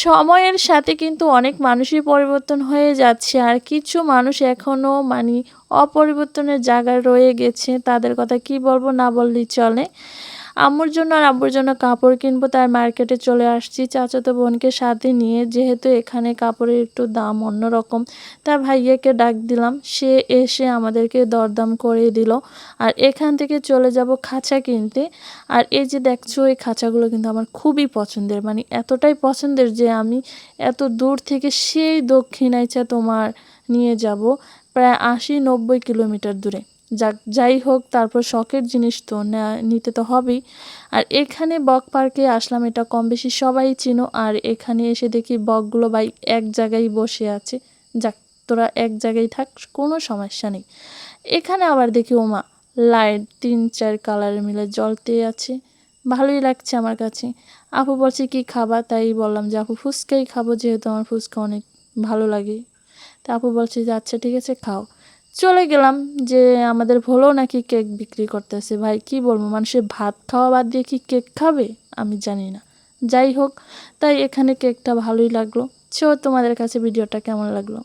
সময়ের সাথে কিন্তু অনেক মানুষই পরিবর্তন হয়ে যাচ্ছে আর কিছু মানুষ এখনও মানে অপরিবর্তনের জায়গায় রয়ে গেছে। তাদের কথা কি বলবো, না বললেই চলে। আম্মুর জন্য আর আব্বুর জন্য কাপড় কিনবো, তাই মার্কেটে চলে আসছি চাচাতো বোনকে সাথে নিয়ে। যেহেতু এখানে কাপড়ের একটু দাম অন্যরকম, তা ভাইয়াকে ডাক দিলাম, সে এসে আমাদেরকে দরদাম করে দিল। আর এখান থেকে চলে যাব খাঁচা কিনতে। আর এই যে দেখছো, এই খাঁচাগুলো কিন্তু আমার খুবই পছন্দের, মানে এতটাই পছন্দের যে আমি এত দূর থেকে সেই দক্ষিণাইচা তোমার নিয়ে যাব, প্রায় ৮০-৯০ কিলোমিটার দূরে। যাই হোক, তারপর শখের জিনিস তো নিতে তো হবেই। আর এখানে বক পার্কে আসলাম, এটা কম বেশি সবাই চিনো। আর এখানে এসে দেখি বকগুলো ভাই এক জায়গায় বসে আছে। যাক, তোরা এক জায়গায় থাক, কোনো সমস্যা নেই। এখানে আবার দেখি ওমা, লাইট ৩-৪ কালার মিলে জ্বলতে আছে, ভালোই লাগছে আমার কাছে। আপু বলছে কি খাবা, তাই বললাম যে আপু ফুচকাই খাবো, যেহেতু আমার ফুচকা অনেক ভালো লাগে। তা আপু বলছে যে আচ্ছা ঠিক আছে খাও। চলে গেলাম যে আমাদের ভোলেও নাকি কেক বিক্রি করতেছে। ভাই কি বলবো, মানুষের ভাত খাওয়া বাদ দিয়ে কি কেক খাবে আমি জানি না। যাই হোক, তাই এখানে কেকটা ভালোই লাগলো। সো তোমাদের কাছে ভিডিওটা কেমন লাগলো?